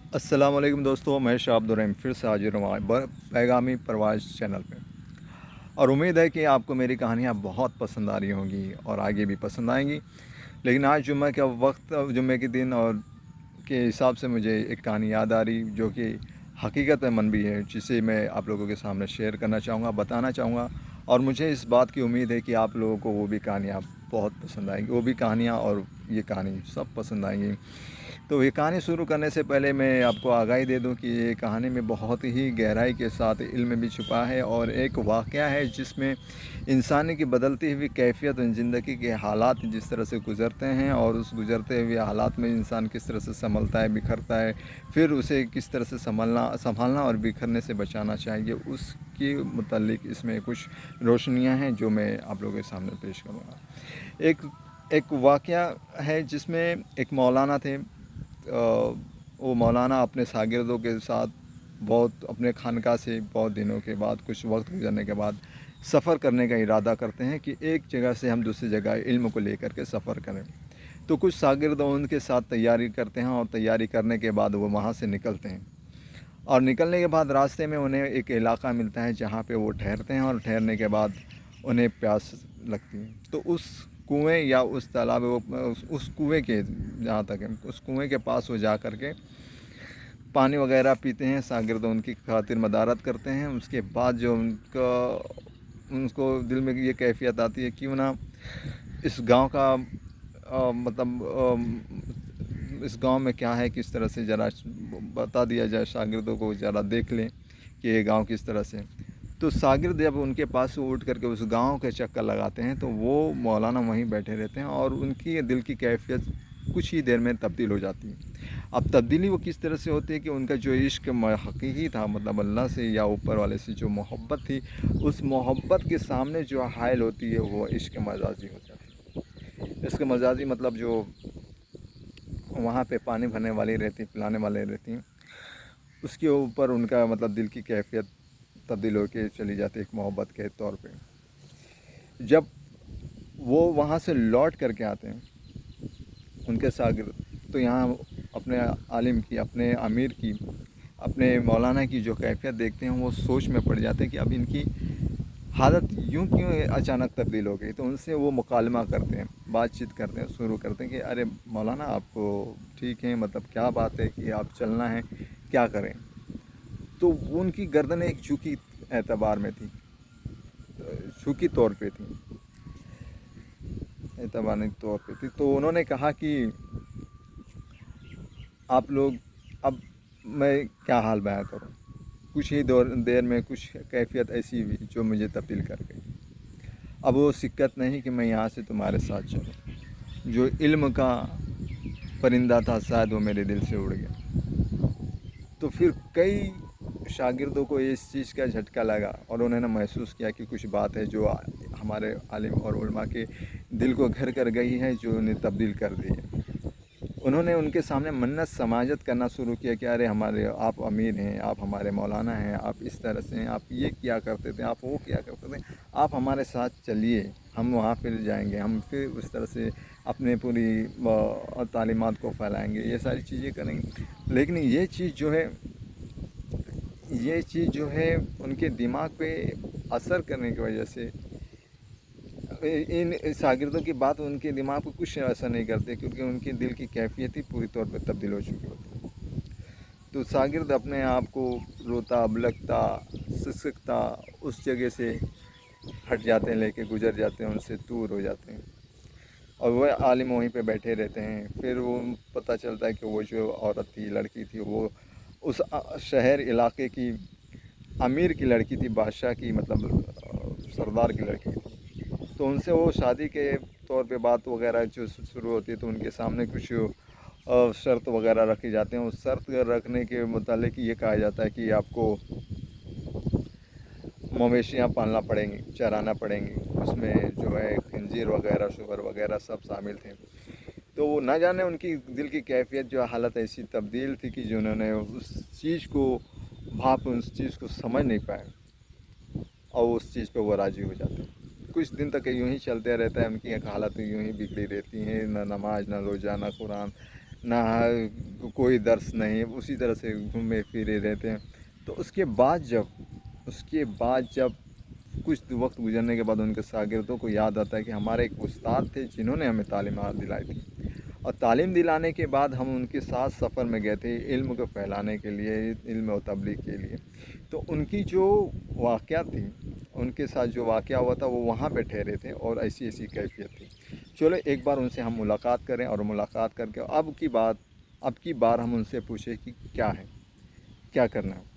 अस्सलाम वालेकुम दोस्तों, मैं शाह अब्दुल रहीम फिर से हाजिर हूँ पैगामी परवाज़ चैनल पे। और उम्मीद है कि आपको मेरी कहानियाँ बहुत पसंद आ रही होंगी और आगे भी पसंद आएंगी। लेकिन आज जुम्मे का वक्त, जुम्मे के दिन और के हिसाब से मुझे एक कहानी याद आ रही जो कि हकीकत में मन भी है, जिसे मैं आप लोगों के सामने शेयर करना चाहूँगा, बताना चाहूँगा। और मुझे इस बात की उम्मीद है कि आप लोगों को वो भी कहानियाँ बहुत पसंद आएंगी, वो भी कहानियाँ और ये कहानी सब पसंद आएंगी। तो ये कहानी शुरू करने से पहले मैं आपको आगाही दे दूं कि ये कहानी में बहुत ही गहराई के साथ इल्म भी छुपा है और एक वाक़या है जिसमें इंसान की बदलती हुई कैफियत और ज़िंदगी के हालात जिस तरह से गुज़रते हैं और उस गुज़रते हुए हालात में इंसान किस तरह से संभलता है, बिखरता है, फिर उसे किस तरह से संभालना और बिखरने से बचाना चाहिए, उसके मुतालिक इसमें कुछ रोशनियाँ हैं जो मैं आप लोगों के सामने पेश करूँगा। एक एक वाक़या है जिसमें एक मौलाना थे। वो मौलाना अपने शागिर्दों के साथ बहुत अपने खानका से बहुत दिनों के बाद, कुछ वक्त गुजरने के बाद सफ़र करने का इरादा करते हैं कि एक जगह से हम दूसरी जगह इल्म को लेकर के सफ़र करें। तो कुछ शागिर्द उनके साथ तैयारी करते हैं और तैयारी करने के बाद वो वहाँ से निकलते हैं। और निकलने के बाद रास्ते में उन्हें एक इलाका मिलता है जहाँ पे वो ठहरते हैं और ठहरने के बाद उन्हें प्यास लगती है। तो उस कुएं या उस तालाब उस कुएं के, जहाँ तक है, उस कुएं के पास वो जा कर के पानी वगैरह पीते हैं, शागिर्द उनकी खातिर मदारत करते हैं। उसके बाद जो उनको दिल में ये कैफियत आती है क्यों ना इस गांव का इस गांव में क्या है, किस तरह से ज़रा बता दिया जाए, शागिर्दों को ज़रा देख लें कि ये गांव किस तरह से। तो शागिर्द जब उनके पास से उठ करके उस गांव के चक्कर लगाते हैं तो वो मौलाना वहीं बैठे रहते हैं और उनकी दिल की कैफियत कुछ ही देर में तब्दील हो जाती है। अब तब्दीली वो किस तरह से होती है कि उनका जो इश्क हकीकी था, मतलब अल्लाह से या ऊपर वाले से जो मोहब्बत थी, उस मोहब्बत के सामने जो हायल होती है वो इश्क मजाजी हो जाती है। इश्क मजाजी मतलब जो वहाँ पे पानी भरने वाली रहती, पिलाने वाले रहती हैं, उसके ऊपर उनका मतलब दिल की कैफियत तब्दील होकर चली जाती है एक मोहब्बत के तौर पे। जब वो वहाँ से लौट करके आते हैं उनके शागिर्द, तो यहाँ अपने आलिम की, अपने अमीर की, अपने मौलाना की जो कैफियत देखते हैं वो सोच में पड़ जाते हैं कि अब इनकी हालत यूँ क्यों अचानक तब्दील हो गई। तो उनसे वो मुकालमा करते हैं, बातचीत करते हैं, शुरू करते हैं कि अरे मौलाना आप ठीक हैं, मतलब क्या बात है कि आप चलना है, क्या करें। तो उनकी गर्दन एक झुकी एतबार में थी, झुकी तौर पे थी, एतबानी तौर पे थी। तो उन्होंने कहा कि आप लोग, अब मैं क्या हाल बयां करूं। कुछ ही देर में कुछ कैफियत ऐसी हुई जो मुझे तब्दील कर गई। अब वो सिक्कत नहीं कि मैं यहाँ से तुम्हारे साथ चलूं। जो इल्म का परिंदा था शायद वो मेरे दिल से उड़ गया। तो फिर कई शागिर्दों को इस चीज़ का झटका लगा और उन्होंने महसूस किया कि कुछ बात है जो हमारे आलिम और उलमा के दिल को घर कर गई है, जो उन्हें तब्दील कर दी है। उन्होंने उनके सामने मन्नत समाजत करना शुरू किया कि अरे हमारे आप अमीर हैं, आप हमारे मौलाना हैं, आप इस तरह से हैं, आप ये किया करते थे, आप वो किया करते थे, आप हमारे साथ चलिए, हम वहाँ फिर जाएंगे, हम फिर उस तरह से अपने पूरी तालीमात को फैलाएंगे, ये सारी चीज़ें करेंगे। लेकिन ये चीज़ जो है उनके दिमाग पे असर करने की वजह से इन शागिर्दों की बात उनके दिमाग पर कुछ असर नहीं करते, क्योंकि उनके दिल की कैफियत ही पूरी तौर पर तब्दील हो चुकी होती है। तो शागिर्द अपने आप को रोता बलकता सिसकता उस जगह से हट जाते हैं, लेके गुजर जाते हैं, उनसे दूर हो जाते हैं और वह आलिम वहीं पे बैठे रहते हैं। फिर वो पता चलता है कि वो जो औरत थी, लड़की थी, वो उस शहर इलाके की अमीर की लड़की थी, बादशाह की, मतलब सरदार की लड़की थी। तो उनसे वो शादी के तौर पे बात वगैरह जो शुरू होती है, तो उनके सामने कुछ शर्त वगैरह रखी जाते हैं। उस शर्त रखने के मुतालिक ये कहा जाता है कि आपको मवेशियाँ पालना पड़ेंगी, चराना पड़ेंगी। उसमें जो है खंजीर वगैरह, शुगर वगैरह सब शामिल थे। तो वो ना जाने उनकी दिल की कैफियत जो हालत ऐसी तब्दील थी कि जिन्होंने उस चीज़ को भाप, उस चीज़ को समझ नहीं पाए और उस चीज़ पे वो राज़ी हो जाते हैं। कुछ दिन तक यूँ ही चलते रहता है, उनकी हालत यूँ ही बिगड़ी रहती हैं, ना नमाज, ना रोज़ा, ना कुरान, ना कोई दर्स नहीं, उसी तरह से घूमे फिरे रहते हैं। तो उसके बाद जब कुछ वक्त गुजरने के बाद उनके शागिर्दों को याद आता है कि हमारे एक उस्ताद थे जिन्होंने हमें तालीमात दिलाई थी, और तालीम दिलाने के बाद हम उनके साथ सफ़र में गए थे इल्म को फैलाने के लिए, इल्म और तबलीग के लिए। तो उनकी जो वाक़या थी, उनके साथ जो वाक़या हुआ था वो वहाँ पे ठहरे थे, और ऐसी ऐसी कैफियत थी। चलो एक बार उनसे हम मुलाकात करें, और मुलाकात करके अब की बार हम उनसे पूछें कि क्या है, क्या करना है।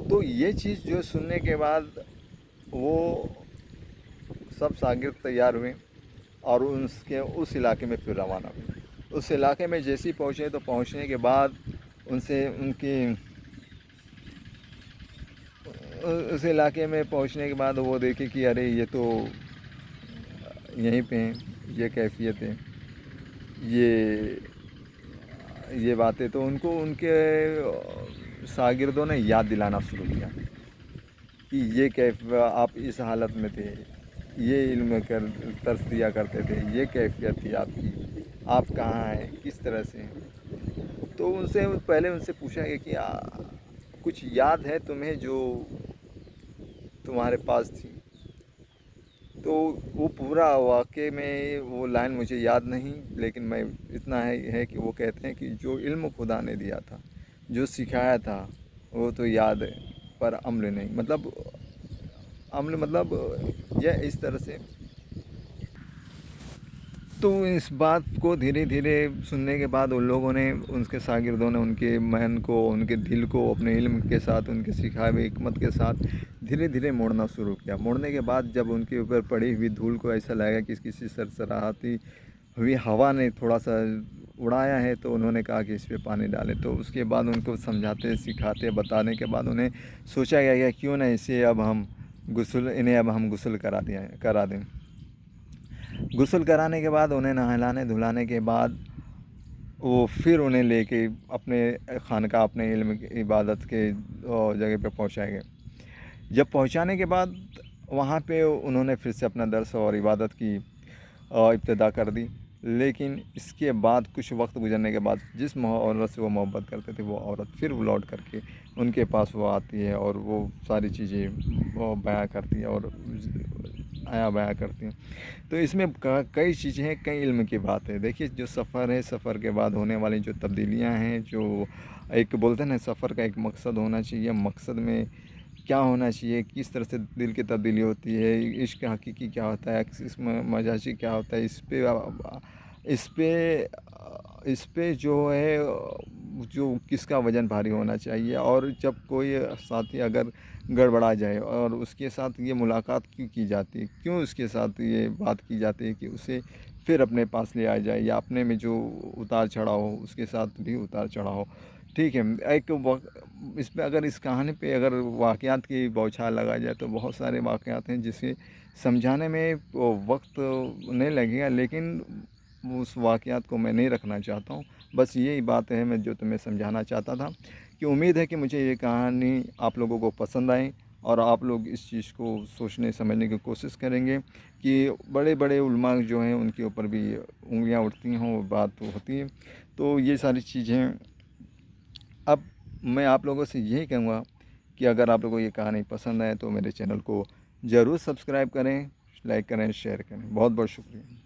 तो ये चीज़ जो सुनने के बाद वो सब शागिर्द तैयार हुए, और उस इलाके में फिर रवाना हुए। उस इलाके में जैसे ही पहुँचे, तो पहुँचने के बाद उनसे उनकी उस इलाके में पहुँचने के बाद वो देखे कि अरे ये तो यहीं पे हैं, ये कैफियत है, ये ये बातें। तो उनको उनके शागिर्दों ने याद दिलाना शुरू किया कि ये कैफ आप इस हालत में थे, ये इल्म कर तरस दिया करते थे, ये कैफियत थी आपकी, आप कहाँ हैं, किस तरह से हैं। तो उनसे पहले उनसे पूछा गया कि कुछ याद है तुम्हें जो तुम्हारे पास थी। तो वो पूरा वाक़े में वो लाइन मुझे याद नहीं, लेकिन मैं इतना है कि वो कहते हैं कि जो इल्म खुदा ने दिया था, जो सिखाया था, वो तो याद है, पर अमल नहीं। मतलब अमल मतलब यह इस तरह से। तो इस बात को धीरे धीरे सुनने के बाद उन लोगों ने, उनके शागिर्दों ने उनके मन को, उनके दिल को अपने इल्म के साथ, उनके सिखाए हुए हिकमत के साथ धीरे धीरे मोड़ना शुरू किया। मोड़ने के बाद जब उनके ऊपर पड़ी हुई धूल को ऐसा लगा कि किसी सरसराहती हुई हवा ने थोड़ा सा उड़ाया है, तो उन्होंने कहा कि इस पर पानी डालें। तो उसके बाद उनको समझाते, सिखाते, बताने के बाद उन्हें सोचा गया कि क्यों ना इन्हें अब हम गुस्ल करा दें। गुस्ल कराने के बाद उन्हें नहलाने धुलाने के बाद वो फिर उन्हें लेके अपने खानका, अपने इल्म की इबादत के जगह पे पहुंचाए गए। जब पहुंचाने के बाद वहाँ पे उन्होंने फिर से अपना दर्स और इबादत की इब्तिदा कर दी। लेकिन इसके बाद कुछ वक्त गुजरने के बाद जिस औरत से वो मोहब्बत करते थे, वो औरत फिर लौट करके उनके पास वो आती है, और वो सारी चीज़ें वो बयां करती है, और आया बयां करती हैं। तो इसमें कई चीज़ें हैं, कई इल्म की बात है। देखिए जो सफ़र है, सफ़र के बाद होने वाली जो तब्दीलियां हैं, जो एक बोलते हैं ना, सफ़र का एक मकसद होना चाहिए, मकसद में क्या होना चाहिए, किस तरह से दिल की तब्दीली होती है, इश्क हकीकी क्या होता है, इसमें मजाजी क्या होता है, इस पे इस पे जो है जो किसका वज़न भारी होना चाहिए। और जब कोई साथी अगर गड़बड़ा जाए, और उसके साथ ये मुलाकात क्यों की जाती है, क्यों उसके साथ ये बात की जाती है कि उसे फिर अपने पास ले आया जाए, या अपने में जो उतार चढ़ाव हो उसके साथ भी उतार चढ़ाव हो। ठीक है, इस पे अगर इस कहानी पे अगर वाक़यात की बौछार लगाई जाए, तो बहुत सारे वाक़यात हैं जिसे समझाने में वक्त नहीं लगेगा, लेकिन उस वाक़यात को मैं नहीं रखना चाहता हूँ। बस यही बात है मैं जो तुम्हें समझाना चाहता था, कि उम्मीद है कि मुझे ये कहानी आप लोगों को पसंद आई, और आप लोग इस चीज़ को सोचने समझने की कोशिश करेंगे कि बड़े बड़े उलमा जो हैं उनके ऊपर भी उँगलियाँ उठती हों, बात होती है। तो ये सारी चीज़ें। अब मैं आप लोगों से यही कहूँगा कि अगर आप लोगों को ये कहानी पसंद आए, तो मेरे चैनल को ज़रूर सब्सक्राइब करें, लाइक करें, शेयर करें। बहुत बहुत शुक्रिया।